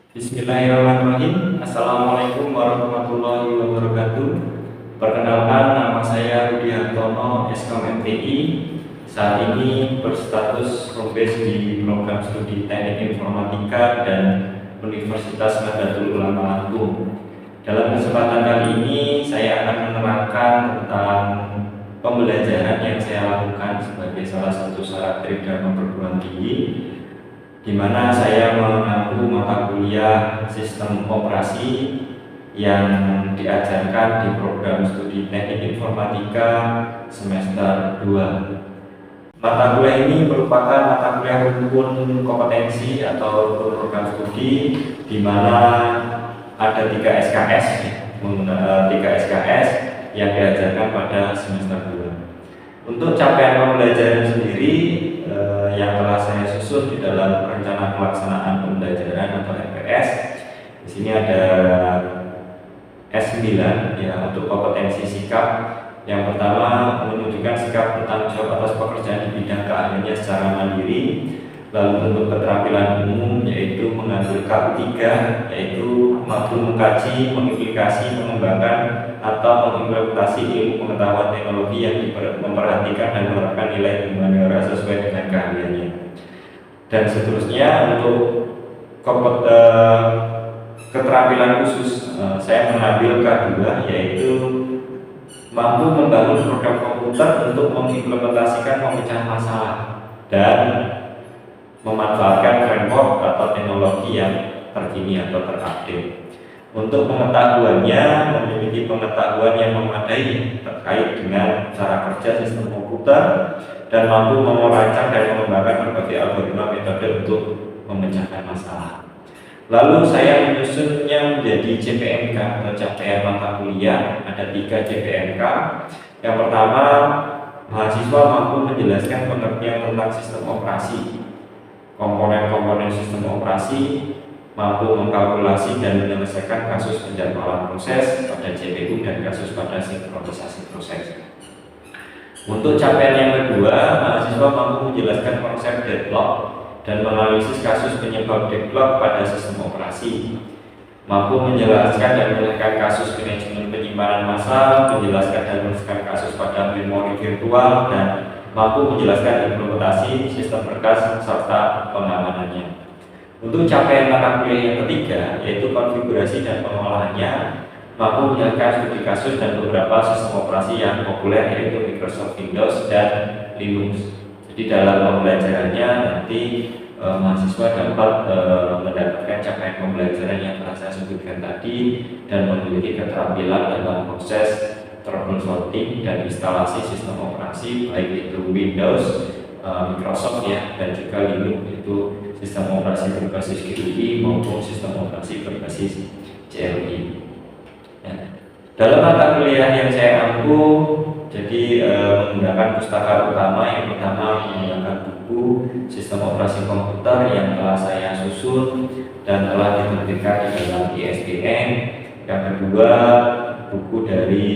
Bismillahirrahmanirrahim. Assalamualaikum warahmatullahi wabarakatuh. Perkenalkan, nama saya Rudi Hartono, Skom MTI. Saat ini berstatus home base di program studi Teknik Informatika dan Universitas Nahdlatul Ulama Lampung. Dalam kesempatan kali ini saya akan menerangkan tentang pembelajaran yang saya lakukan sebagai salah satu syarat Tridharma perguruan tinggi, di mana saya mengampu mata kuliah sistem operasi yang diajarkan di program studi Teknik Informatika semester 2. Mata kuliah ini merupakan mata kuliah rumpun kompetensi atau program studi di mana ada 3 SKS, yang diajarkan pada semester 2. Untuk capaian pembelajaran sendiri yang telah saya susun di dalam rencana pelaksanaan pembelajaran atau RPS. Di sini ada S9 ya, untuk kompetensi sikap. Yang pertama, menunjukkan sikap bertanggung jawab atas pekerjaan di bidang keahliannya secara mandiri. Lalu untuk keterampilan umum, yaitu mengambil KU3, yaitu mampu mengkaji, mengimplikasi, mengembangkan atau mengimplementasi ilmu pengetahuan teknologi yang memperhatikan dan menerapkan nilai humaniora sesuai dengan keahliannya. Dan seterusnya, untuk keterampilan khusus, saya mengambil K2, yaitu mampu membangun program komputer untuk mengimplementasikan pemecahan masalah dan memanfaatkan framework atau teknologi yang terkini atau terupdate. Untuk pengetahuannya, memiliki pengetahuan yang memadai terkait dengan cara kerja sistem komputer dan mampu merancang dan mengembangkan berbagai algoritma metode untuk memecahkan masalah. Lalu saya menyusunnya menjadi CPMK atau capaian mata kuliah. Ada 3 CPMK. Yang pertama, mahasiswa mampu menjelaskan pengertian tentang sistem operasi, komponen-komponen sistem operasi, mampu mengkalkulasi dan menyelesaikan kasus penjadwalan proses pada CPU dan kasus pada sinkronisasi proses. Untuk capaian yang kedua, mahasiswa mampu menjelaskan konsep deadlock dan menganalisis kasus penyebab deadlock pada sistem operasi, mampu menjelaskan dan menyelesaikan kasus manajemen penyimpanan massal, menjelaskan dan menyelesaikan kasus pada memori virtual, dan mampu menjelaskan implementasi sistem berkas serta pengamanannya. Untuk capaian mata kuliah yang ketiga, yaitu konfigurasi dan pengolahannya, mampu menjelaskan studi kasus dan beberapa sistem operasi yang populer, yaitu Microsoft Windows dan Linux. Jadi dalam pembelajarannya nanti mahasiswa dapat mendapatkan capaian pembelajaran yang telah saya sebutkan tadi dan memiliki keterampilan dalam proses troubleshooting dan instalasi sistem operasi, baik itu Windows, Microsoft ya, dan juga Linux, itu sistem operasi berbasis GUI maupun sistem operasi berbasis CLI. Ya. Dalam mata kuliah yang saya ampu, jadi menggunakan pustaka utama. Yang pertama menggunakan buku sistem operasi komputer yang telah saya susun dan telah diterbitkan di dalam ISBN. Yang kedua, buku dari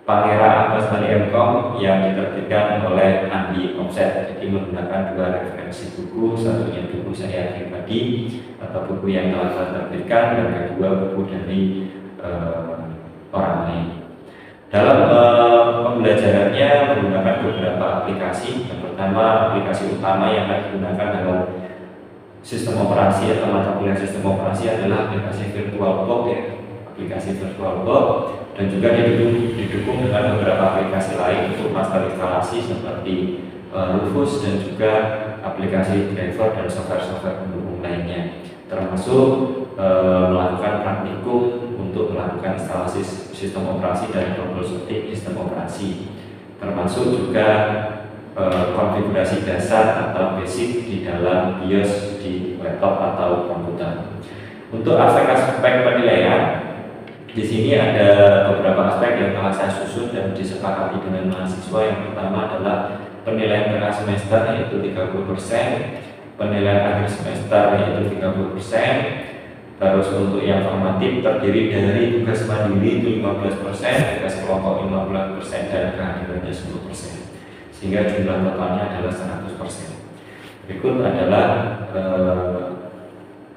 Pangeran Abbas Ali Mkom yang diterbitkan oleh Andi Omset. Jadi menggunakan 2 referensi buku, satunya buku saya pribadi atau buku yang telah saya terbitkan, dan kedua buku dari orang lain. Dalam pembelajarannya menggunakan beberapa aplikasi. Yang pertama, aplikasi utama yang akan digunakan dalam sistem operasi atau mata kuliah sistem operasi adalah aplikasi VirtualBox ya, aplikasi VirtualBox, dan juga didukung dengan beberapa aplikasi lain untuk master instalasi seperti Rufus dan juga aplikasi driver dan software-software pendukung lainnya, termasuk melakukan praktikum untuk melakukan instalasi sistem operasi dan troubleshooting sistem operasi, termasuk juga konfigurasi dasar atau basic di dalam BIOS di laptop atau komputer. Untuk aspek-aspek penilaian, di sini ada beberapa aspek yang telah saya susun dan disepakati dengan mahasiswa. Yang pertama adalah penilaian tengah semester, yaitu 30%, penilaian akhir semester, yaitu 30%. Terus untuk yang formatif terdiri dari tugas mandiri itu 15%, tugas kelompok 15%, dan kehadirannya 10%, sehingga jumlah totalnya adalah 100%. Berikut adalah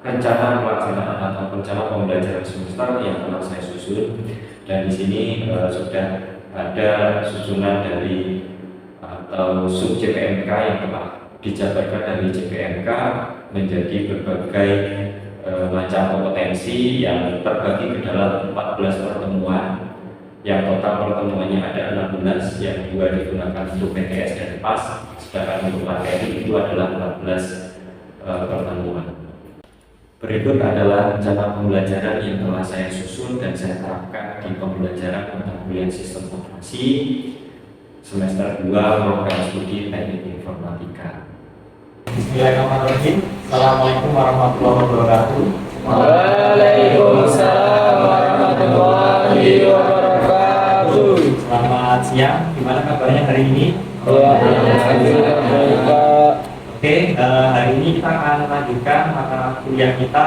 rencana pelaksanaan atau rencana pembelajaran semester yang telah saya susun, dan di sini sudah ada susunan dari atau sub JPMK yang telah dijabarkan dari JPMK menjadi berbagai macam kompetensi yang terbagi ke dalam 14 pertemuan, yang total pertemuannya ada 16, yang 2 digunakan untuk PTS dan PAS, sedangkan untuk materi itu adalah 14 pertemuan. Berikut adalah rencana pembelajaran yang telah saya susun dan saya terapkan di pembelajaran mata kuliah sistem operasi semester 2 program studi teknik informatika. Bismillahirrahmanirrahim. Assalamualaikum warahmatullahi wabarakatuh. Waalaikumsalam warahmatullahi wabarakatuh. Selamat siang. Gimana kabarnya hari ini? Oke, hari ini kita akan melanjutkan mata kuliah kita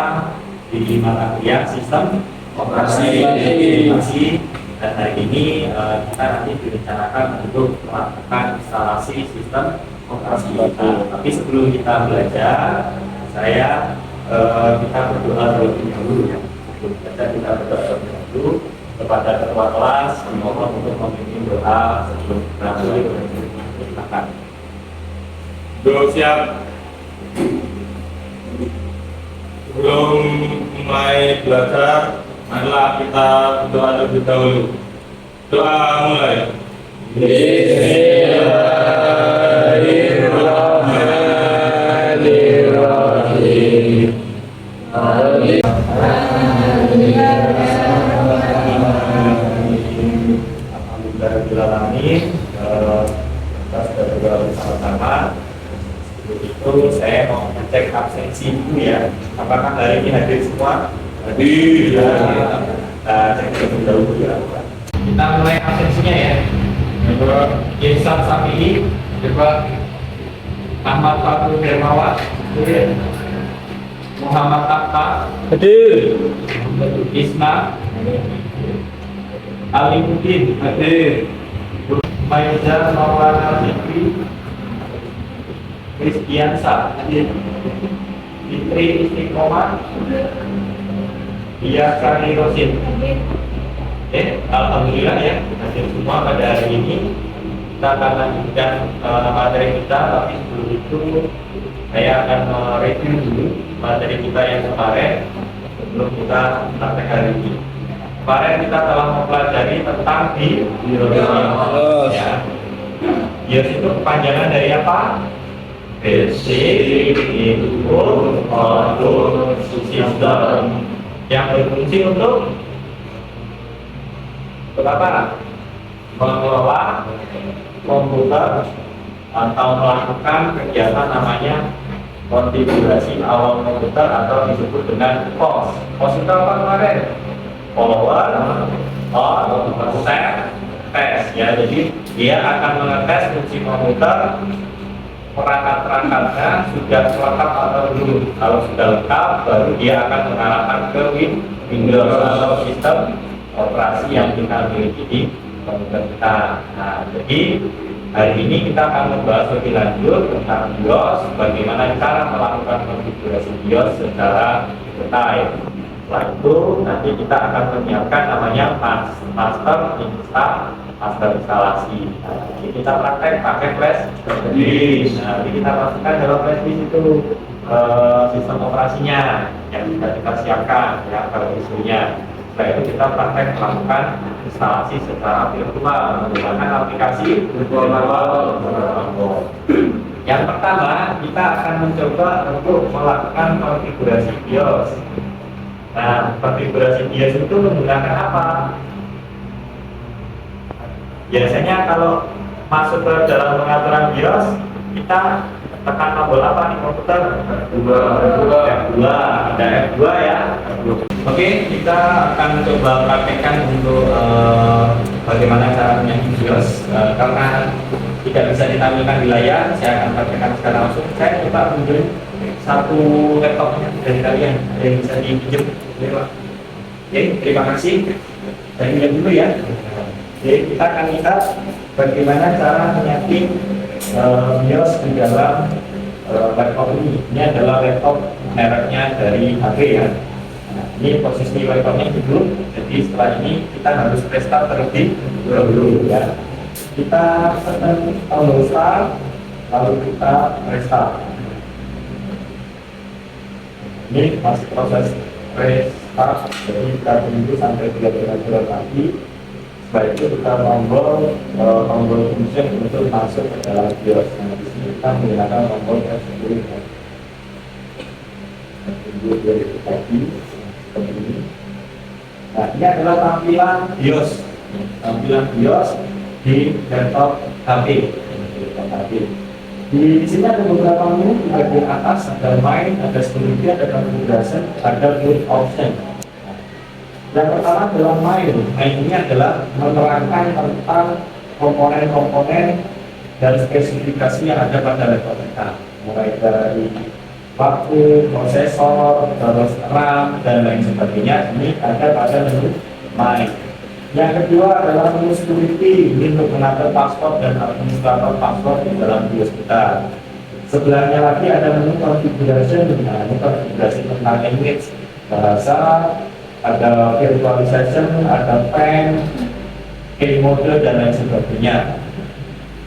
di mata kuliah sistem operasi informasi. Dan hari ini kita nanti direncanakan untuk melakukan instalasi sistem operasi kita. Tapi sebelum kita belajar, kita berdoa terlebih dahulu ya. Sebelum belajar kita berdoa terlebih dahulu kepada ketua kelas, dimohon untuk memimpin doa sebelum kita mulai. Silakan. Doa siap. Sebelum mulai belajar, marilah kita berdoa terlebih dahulu. Doa mulai. Bismillahirrahmanirrahim. Amin. Alhamdulillahirrahmanirrahim. Kita sudah berdoa bersama-sama. Itu saya mau ngecek absensi dulu ya. Apakah hari ini hadir semua? Hadir. Kita cek terlebih dahulu ya. Kita mulai absensinya ya. Irsyad Safi'i, Ahmad Fatul Dermawan, Muhammad Atta, hadir. Isna, Ali Mudin, hadir. Maiza Maulana Fikri, Kristiansa, hadir. Fitri Istiqomah, Iya Kari Rosin. Alhamdulillah ya, hadir semua pada hari ini. Kita akan lanjutkan materi kita, tapi sebelum itu saya akan mereview dulu materi kita yang kemarin sebelum kita praktek hari ini. Kemarin kita telah mempelajari tentang BIOS ya. BIOS itu kepanjangan dari apa? Basic Input Output System, yang berfungsi untuk apa? Mengelola komputer atau melakukan kegiatan namanya konfigurasi awal komputer atau disebut dengan POS. POS itu apa kemarin? Power on set test ya. Jadi dia akan mengetes fungsi komputer, perangkat-perangkatnya sudah lengkap atau belum. Kalau sudah lengkap, baru dia akan mengarahkan ke Windows atau sistem operasi yang kita miliki di komputer kita. Nah, jadi hari ini kita akan membahas lebih lanjut tentang BIOS, bagaimana cara melakukan konfigurasi BIOS secara detail. Setelah itu nanti kita akan menyiapkan namanya master instalasi. Nah, jadi kita praktek pakai flash disk. Nah, jadi kita masukkan dalam flash disk itu sistem operasinya yang sudah kita siapkan ya, kalau isunya. Setelah itu kita praktek melakukan instalasi secara virtual menggunakan aplikasi virtual. Yang pertama, kita akan mencoba untuk melakukan konfigurasi BIOS. Nah, konfigurasi BIOS itu menggunakan apa? Biasanya kalau masuk ke dalam pengaturan BIOS, kita tekan tombol apa di komputer? F2. Ada F2 ya. Oke, kita akan coba praktekkan untuk bagaimana cara menyambung BIOS. Karena tidak bisa ditampilkan di layar, saya akan praktekkan secara langsung. Saya coba munculin satu laptopnya dari kalian, ada yang bisa dipinjam. Oke, terima kasih. Saya lihat dulu ya. Oke, kita akan lihat bagaimana cara menyambung BIOS di dalam laptop ini. Ini adalah laptop mereknya dari HP ya. Nah, ini posisi wacomnya dulu. Jadi setelah ini kita harus restart terlebih dahulu ya. Kita tekan tombol start, lalu kita restart. Ini masih proses restart, jadi kita tunggu sampai 3 bulan lagi. Setelah itu kita tombol function untuk masuk ke dalam BIOS. Nah, di sini kita menggunakan tombol F10. Tunggu 2 lagi seperti ini. Nah, ini adalah tampilan BIOS. Tampilan BIOS di laptop HP. Di sini ada beberapa menu. Di bagian atas ada main, ada security, ada configuration, ada boot option. Yang pertama adalah main. Main ini adalah menerangkan tentang komponen-komponen dan spesifikasi yang ada pada laptop kita, mulai dari waktu, prosesor, terus RAM, dan lain sebagainya. Ini ada pada menu main. Yang kedua adalah menu security, ini untuk mengatur password dan administrator password di dalam BIOS kita. Sebelahnya lagi ada menu configuration, nah ini konfigurasi tentang image, bahasa, ada virtualization, ada pen, game mode, dan lain sebagainya.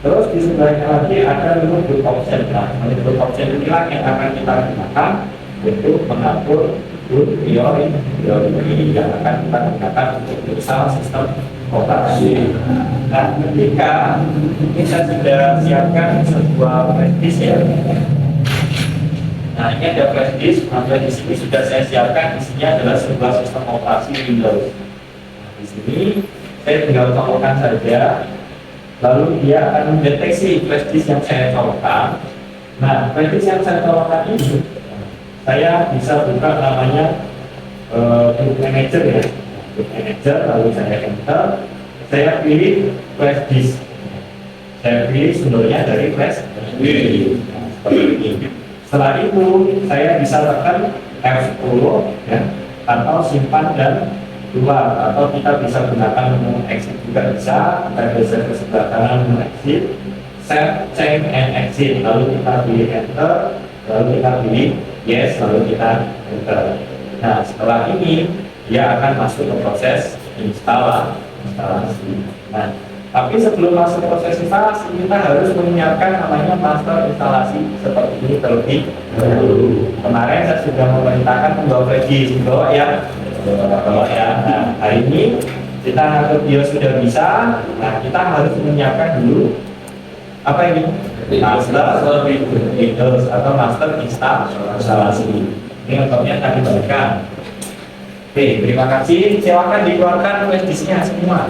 Terus di sebelahnya lagi ada menu boot option. Nah, menu boot option inilah yang akan kita gunakan untuk mengatur boot teori yang akan kita gunakan untuk install sistem operasi. Nah, ketika kita sudah siapkan sebuah flash disk ya. Nah, ini ada flash disk. Nah, di sini sudah saya siapkan, isinya adalah sebuah sistem operasi Windows. Nah, di sini saya tinggal colokkan saja, lalu dia akan mendeteksi flash disk yang saya colokkan. Nah, flash disk yang saya colokkan ini saya bisa buka namanya boot manager ya, boot manager, lalu saya enter, saya pilih flash disk, saya pilih sumbernya dari flash disk. Nah, seperti ini. Setelah itu saya bisa tekan F10 ya, atau simpan dan keluar, atau kita bisa gunakan menu exit juga bisa. Kita bisa ke sebelah kanan menu exit, save, change, and exit, lalu kita pilih enter, lalu kita pilih yes, lalu kita enter. Nah, setelah ini dia akan masuk ke proses instalasi. Nah, tapi sebelum masuk proses instalasi, kita harus menyiapkan namanya master instalasi seperti ini terlebih dahulu. Kemarin saya sudah memerintahkan membawa flash disk, bawa ya. Nah, hari ini kita ngatur BIOS sudah bisa. Nah, kita harus menyiapkan dulu apa ini? Master Windows atau master instalasi. Ini contohnya tadi bagikan. Oke, terima kasih. Silakan dikeluarkan flash disknya semua.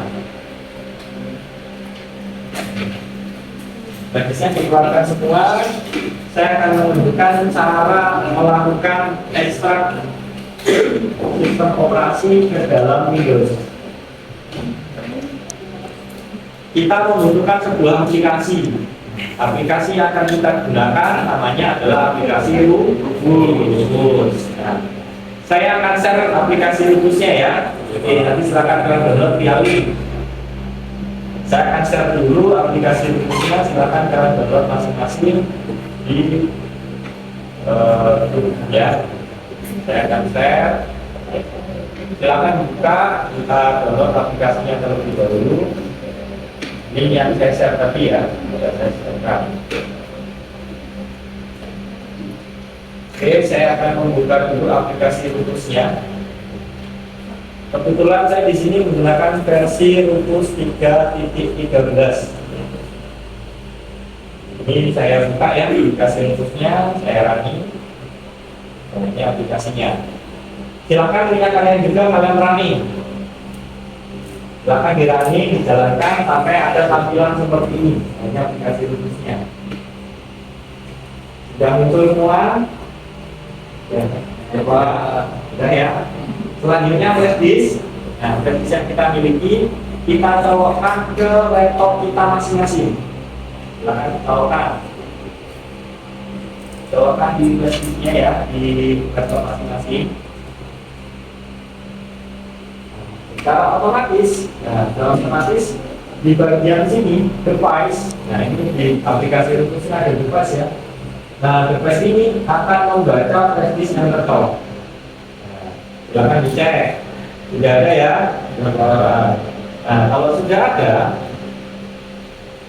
Bagisnya dikeluarkan semua. Saya akan menunjukkan cara melakukan ekstrak sistem operasi ke dalam Windows. Kita membutuhkan sebuah aplikasi. Aplikasi yang akan kita gunakan namanya adalah aplikasi Rufus. Nah, saya akan share aplikasi Rufusnya ya. Oke, nanti silakan kalian download via link. Saya akan share dulu aplikasi Rufusnya, silakan kalian download masing-masing di ya. Saya akan share. Silakan buka, kita download aplikasinya terlebih dahulu. Ini yang saya share tadi ya, sudah saya sharekan. Oke, saya akan membuka dulu aplikasi Rufusnya. Kebetulan saya di sini menggunakan versi Rufus 3.13. Ini saya buka ya aplikasi Rufusnya, saya running. Ini aplikasinya. Silakan jika kalian juga kalian running. Silakan dirunning, dijalankan sampai ada tampilan seperti ini. Ini aplikasi Rufusnya. Sudah muncul semua? Ya, sudah ya. Selanjutnya flash disk. Nah, flash disk yang kita miliki kita colokkan ke laptop kita masing-masing. Silakan colokkan di flash disknya ya, di laptop masing-masing. Secara otomatis, di bagian sini device. Nah, ini di aplikasi Rufusnya ada device ya. Nah, the flash ini akan membaca flash disk yang tertolak. Silahkan dicek. Tidak ada ya? Nah, kalau sudah ada,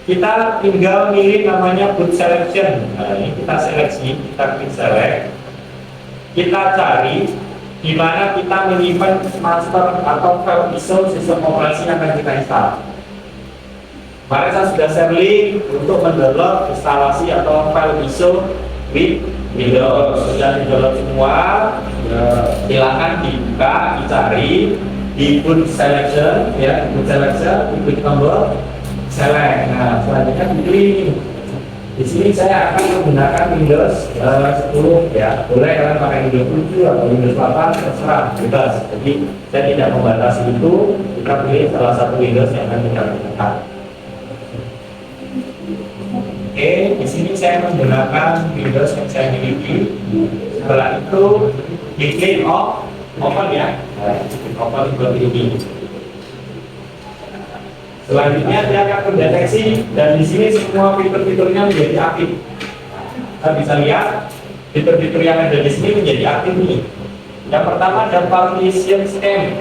kita tinggal milih namanya boot selection. Nah, ini kita seleksi, kita klik select. Kita cari di mana kita menyimpan master atau file ISO sistem operasi yang akan kita install. Kemarin saya sudah share link untuk mendownload instalasi atau file ISO with Windows. Sudah di-download semua. Silakan dibuka, dicari di boot selection, ya, boot selection, klik tombol select. Nah, selanjutnya dipilih. Di sini saya akan menggunakan Windows 10 ya. Boleh kalian pakai Windows 7 atau Windows 8 terserah, bebas. Jadi saya tidak membatasi itu. Kita pilih salah satu Windows yang akan kita gunakan. Oke, di sini saya menggunakan Windows yang saya miliki. Setelah itu diklik open ya. Open seperti ini. Selanjutnya dia akan mendeteksi dan di sini semua fitur-fiturnya menjadi aktif. Kita bisa lihat fitur-fitur yang ada di sini menjadi aktif nih. Yang pertama ada partition scan,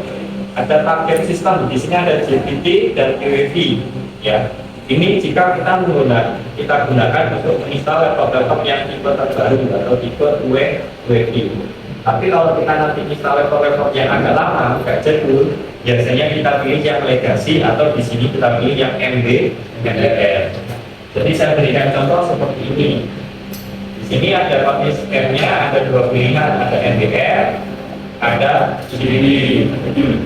ada target system. Di sini ada GPT dan QWV. Ya, ini jika kita gunakan untuk menginstal laptop yang tipe terbaru atau tipe QWV. Tapi kalau kita nanti install laptop yang agak lama, agak jadul, biasanya kita pilih yang legacy atau di sini kita pilih yang MBR. Jadi saya berikan contoh seperti ini. Di sini ada pakai scan-nya, ada dua pilihan, ada MBR, ada CD.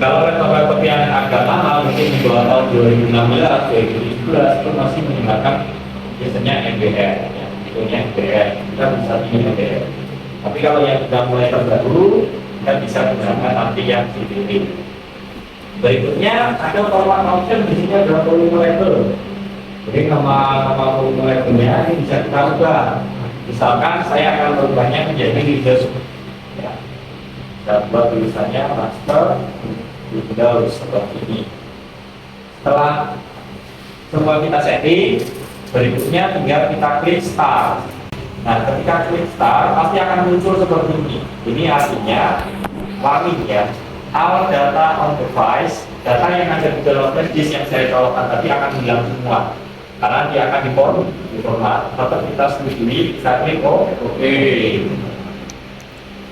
Kalau laptop yang agak lama, mungkin di bawah tahun 2016, 2017 itu masih menggunakan biasanya MBR, ya, itunya MBR. Kita bisa pilih MBR. Tapi kalau yang sudah mulai terbaru, kita bisa gunakan nanti yang CD. Berikutnya ada format option, di sini ada volume label. Jadi nama volume labelnya ini bisa kita ubah. Misalkan saya akan merubahnya menjadi Windows. Ya. Kita buat tulisannya master Windows seperti ini. Setelah semua kita setting, berikutnya tinggal kita klik start. Nah, ketika klik start pasti akan muncul seperti ini. Ini artinya warning ya. All data on device, data yang ada di dalam flash disk yang saya colokkan tadi akan hilang semua karena dia akan di-format. Tetap kita setujui, kita klik OK.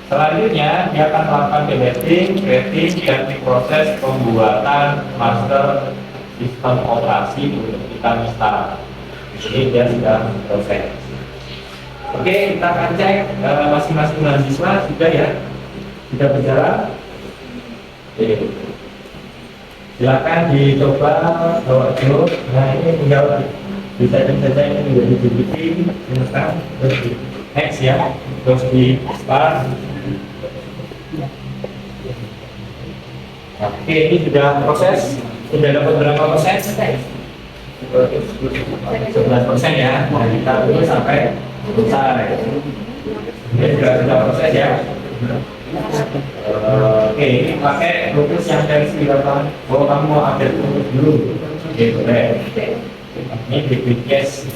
Selanjutnya dia akan melakukan deleting, creating, dan proses pembuatan master sistem operasi untuk kita install. Di sini dia sudah proses. Oke, kita akan cek masing-masing mahasiswa sudah ya, sudah berjalan. Oke. Silakan dicoba bawa dulu. Nah, ini tinggal disetting saja ini menjadi GPT, instan, terus di next ya, terus di start. Oke, ini sudah proses. Sudah dapat berapa persen? 11% ya. Nah, kita tunggu sampai selesai. Ini sudah proses ya. Oke, ini pakai rumus yang dari 9. Oh, kamu mau update rumus dulu. Oke, boleh. Ini di case.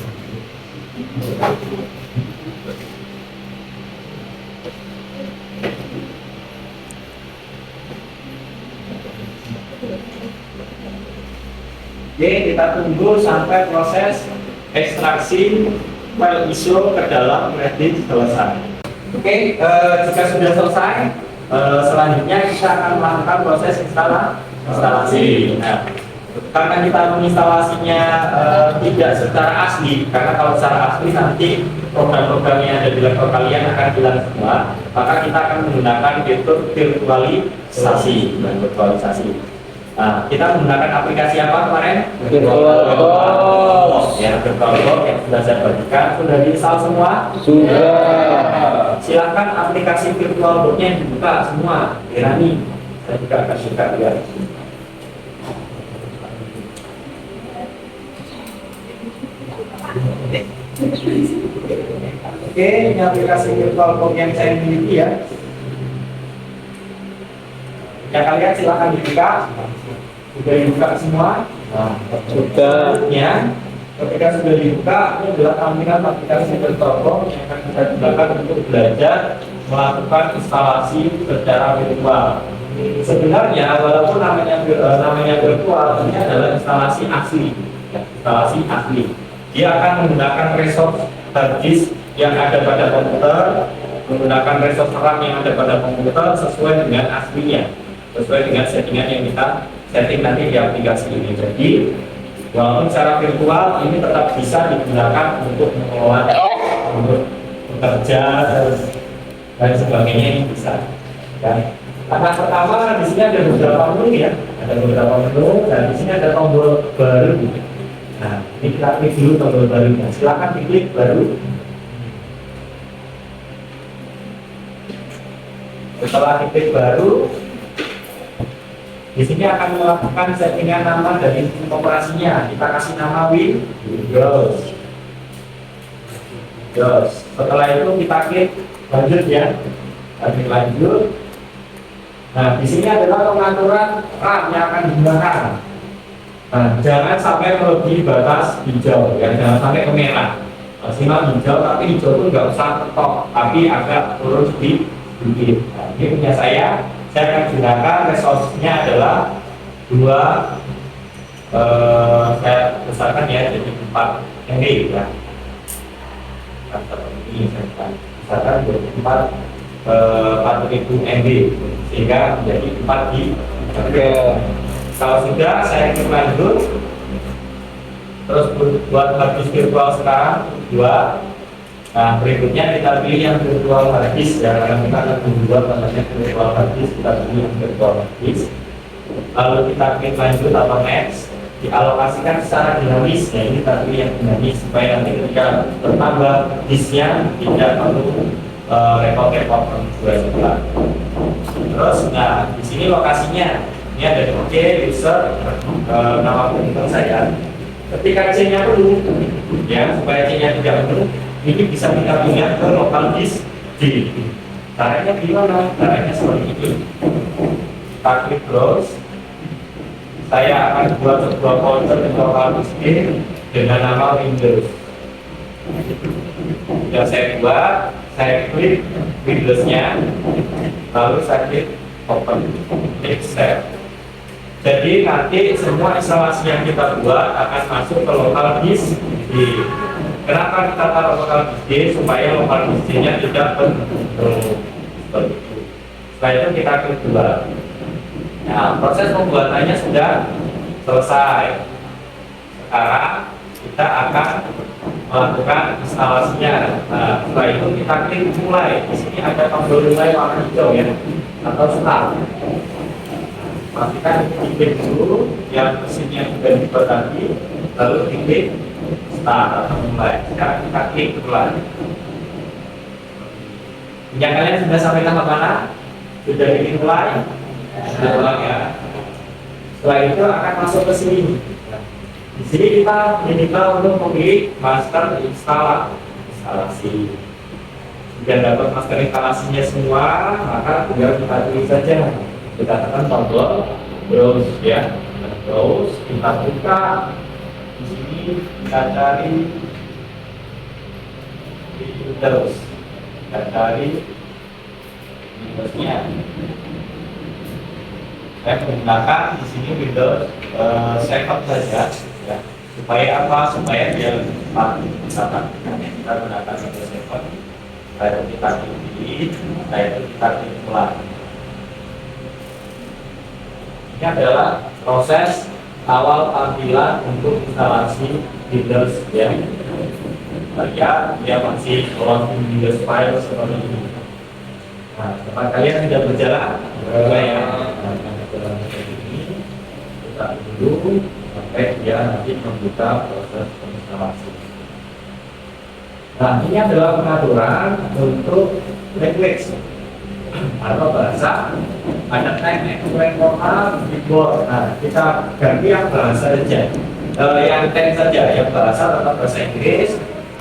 Oke, kita tunggu sampai proses ekstraksi file ISO ke dalam flash disk selesai. Oke, jika sudah selesai, selanjutnya kita akan melakukan proses instalasi. Nah, karena kita menginstalasinya tidak secara asli, karena kalau secara asli nanti program-program yang ada di laptop kalian akan hilang semua, maka kita akan menggunakan fitur virtualisasi. Nah, kita menggunakan aplikasi apa kemarin? VirtualBox. Ya, VirtualBox yang sudah saya bagikan sudah diinstal semua? Sudah. Silakan aplikasi VirtualBox-nya dibuka semua. Irani, saya juga akan buka ya. Oke, ini aplikasi VirtualBox yang saya miliki ya. Ya, kalian silakan dibuka. Sudah dibuka semua. Sudah. Ya, Ketika sudah dibuka, ini adalah tampilan aplikasi bertolong yang akan kita gunakan untuk belajar melakukan instalasi secara virtual. Sebenarnya walaupun namanya virtual, ini adalah instalasi asli, ya, instalasi asli. Dia akan menggunakan resource hard disk yang ada pada komputer, menggunakan resource RAM yang ada pada komputer sesuai dengan aslinya, sesuai dengan settingan yang kita setting nanti di aplikasi ini. Jadi walaupun secara virtual ini tetap bisa digunakan untuk mengelola, untuk bekerja dan sebagainya, ini bisa. Ya. Langkah pertama di sini ada beberapa menu ya, ada beberapa menu dan di sini ada tombol baru. Nah, ini kita klik dulu tombol barunya. Silakan diklik baru. Setelah diklik baru, di sini akan melakukan settingan nama dari sistem operasinya. Kita kasih nama Windows. Setelah itu kita klik lanjut ya. Klik lanjut. Nah, di sini adalah pengaturan RAM yang akan digunakan. Nah, jangan sampai melebihi batas hijau, ya, jangan sampai ke merah. Maksimal hijau, tapi hijau itu nggak usah ketok, tapi agak turun sedikit. Nah, ini punya saya akan gunakan resource-nya adalah 2, saya besarkan ya, jadi 4 MB ya. Ini saya besarkan 4000 MB sehingga menjadi 4 GB. Oke. Kalau sudah, saya klik lanjut. Terus buat hard disk virtual sekarang 2. Nah, berikutnya kita pilih yang virtual hard disk ya, karena kita akan membuat namanya virtual hard disk, kita pilih yang virtual hard disk. Lalu kita klik lanjut atau next, dialokasikan secara dinamis ya, ini kita pilih yang dinamis supaya nanti ketika bertambah disknya tidak perlu repot-repot juga sebelah. Terus, nah di sini lokasinya, ini ada di OK user, nama komputer saya. Ketika C-nya penuh, ya supaya C-nya tidak penuh, ini bisa kita pindah ke local disk D. Caranya gimana? Caranya seperti ini. Kita klik browse. Saya akan buat sebuah folder di local disk D dengan nama Windows. Sudah saya buat, saya klik Windows-nya, lalu saya klik Open, klik Save. Jadi nanti semua instalasi yang kita buat akan masuk ke local disk D. Kenapa kita taruh local disk D? Supaya local disk D-nya tidak penuh. Seperti itu. Setelah itu kita klik keluar. Nah, proses pembuatannya sudah selesai. Sekarang kita akan melakukan instalasinya. Nah, setelah itu kita klik mulai. Di sini ada tombol mulai warna hijau ya, atau start. Pastikan diklik dulu yang mesinnya sudah dibuat tadi, lalu diklik start atau mulai. Sekarang kita klik mulai. Yang kalian sudah sampai tahap mana? Sudah diklik mulai? Sudah mulai ya. Setelah itu akan masuk ke sini. Di sini kita diminta untuk memilih master instalasi. Jika dapat master instalasinya semua, maka tinggal kita pilih saja. Kita tekan tombol browse ya, browse, kita buka. Di sini kita cari Windows, kita cari Windows-nya. Saya menggunakan di sini Windows 7 saja. Ya, supaya apa? Supaya dia lebih cepat. Misalkan kita gunakan Windows 7, lalu kita pilih, lalu kita klik mulai. Ini adalah proses awal tampilan untuk instalasi Windows ya. Dia masih launching Windows file seperti ini. Nah, tempat kalian sudah berjalan, ya. Berjalan seperti ini. Kita dulu sampai dia nanti membuka proses instalasi. Nah, ini adalah pengaturan untuk language atau bahasa. Ada tag, format, keyboard. Nah, kita ganti yang bahasa saja. Yang tag saja, yang bahasa tetap bahasa Inggris.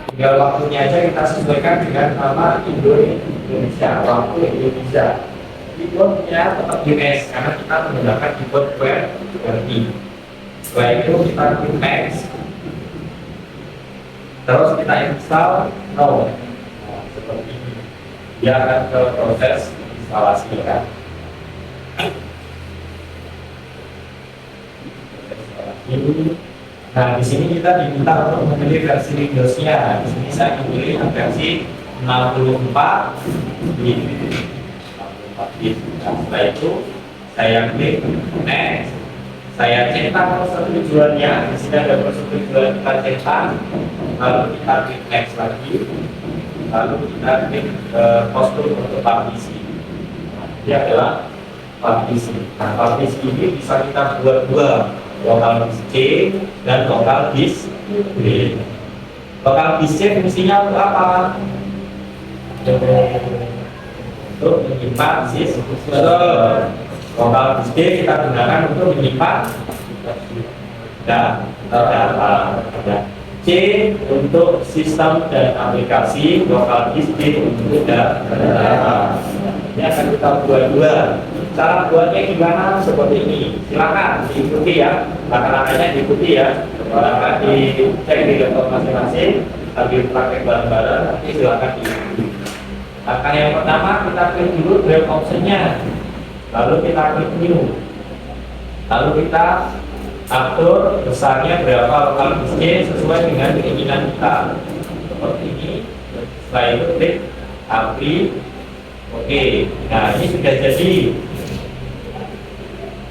Tinggal waktunya aja kita sesuaikan dengan nama Indonesia, waktu Indonesia. Keyboardnya tetap US karena kita menggunakan keyboard QWERTY. Setelah itu kita klik next. terus kita install no. Nah, seperti ini dia akan ke proses instalasi kan. Nah, di sini kita diminta untuk memilih versi Windows-nya. Di sini saya memilih versi 64 bit. 64 bit. Nah, setelah itu saya klik next. Saya cetak persetujuannya. Di sini ada persetujuan kita cetak. Lalu kita klik next lagi. Lalu kita klik kostum untuk partisi. Ini adalah partisi. Nah, partisi ini bisa kita buat dua, lokal disk C dan lokal disk B. Lokal disk C fungsinya untuk apa? Untuk menyimpan sistem. Lokal disk B kita gunakan untuk menyimpan data. C untuk sistem dan aplikasi, lokal disk B untuk data. Ini akan kita buat dua. Cara buatnya gimana? Seperti ini. Silakan diikuti ya. Langkah-langkahnya diikuti ya. Silakan dicek di laptop masing-masing sambil praktek bareng-bareng. Nanti silakan diikuti. Langkah yang pertama kita klik dulu drive optionnya. Lalu kita klik new. Lalu kita atur besarnya berapa lokal disknya sesuai dengan keinginan kita. Seperti ini. Setelah itu klik apply. Oke. Nah, ini sudah jadi.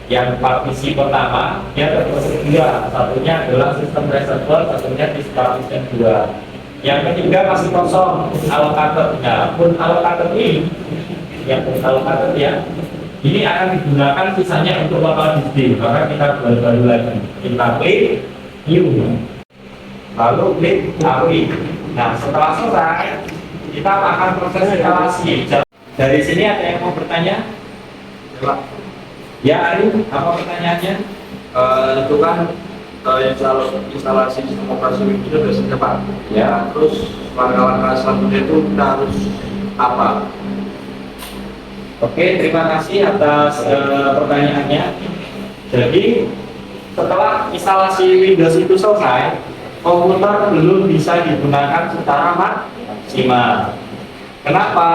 Yang partisi pertama dia termasuk dua, satunya adalah sistem reservoir, satunya disk partition 2. Yang ketiga masih kosong alokatornya. Pun alokator ini yang pun alokator ya, ini akan digunakan sisanya untuk lokal disk. Maka kita baru lagi kita klik new, lalu klik apply. Nah, setelah selesai kita akan proses instalasi. Dari sini ada yang mau bertanya? Ya, Ari, apa pertanyaannya? Itu kan instalasi sistem operasi Windows sudah selesai Pak. Ya, terus langkah-langkah selanjutnya itu kita harus apa? Oke, terima kasih atas pertanyaannya. Jadi, setelah instalasi Windows itu selesai, komputer belum bisa digunakan secara maksimal. Kenapa?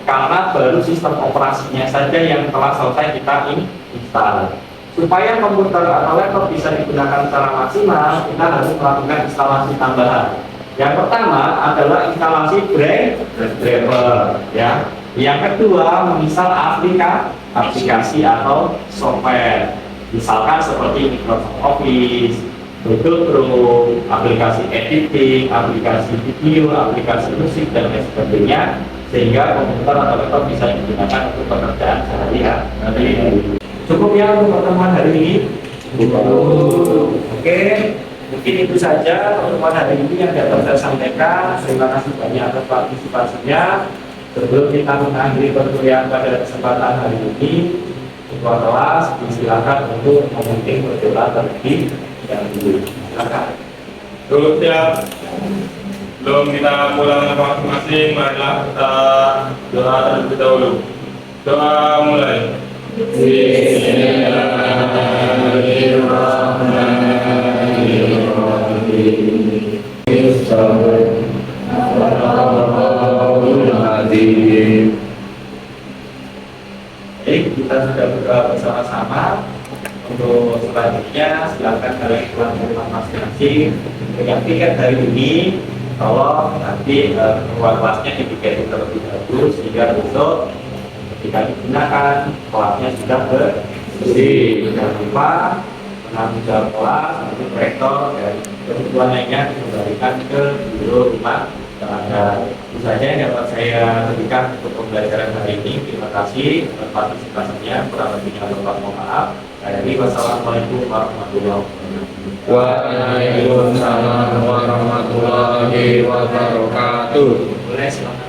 Karena baru sistem operasinya saja yang telah selesai kita install. Supaya komputer atau laptop bisa digunakan secara maksimal, kita harus melakukan instalasi tambahan. Yang pertama adalah instalasi driver, ya. Yang kedua, menginstal aplikasi atau software. Misalkan seperti Microsoft Office, Google Chrome, aplikasi editing, aplikasi video, aplikasi musik dan lain sebagainya, sehingga komputer atau laptop bisa digunakan untuk pekerjaan sehari-hari. Cukup ya untuk pertemuan hari ini. Oke, mungkin itu saja pertemuan hari ini yang dapat saya sampaikan. Terima kasih banyak atas partisipasinya. Sebelum kita mengakhiri perkuliahan pada kesempatan hari ini, ketua kelas disilakan untuk memimpin berdoa terlebih dahulu. Silakan. Dulu siap. Belum kita pulang ke masing-masing, marilah kita doa terlebih dahulu. Doa mulai. Baik, kita sudah berdoa bersama-sama. Untuk selanjutnya silakan kalian pulang ke rumah masing-masing. Yang tiket hari ini tolong nanti ruang kelasnya dibikin terlebih dahulu sehingga besok ketika digunakan kelasnya sudah bersih. Jangan lupa penanggung jawab kelas nanti rektor dan kebutuhan lainnya dikembalikan ke biro rumah tangga. Itu saja yang dapat saya berikan untuk pembelajaran hari ini. Terima kasih atas partisipasinya. Kurang lebihnya mohon maaf. Wassalamualaikum warahmatullahi wabarakatuh. Waalaikumsalam warahmatullahi wabarakatuh. Boleh silakan.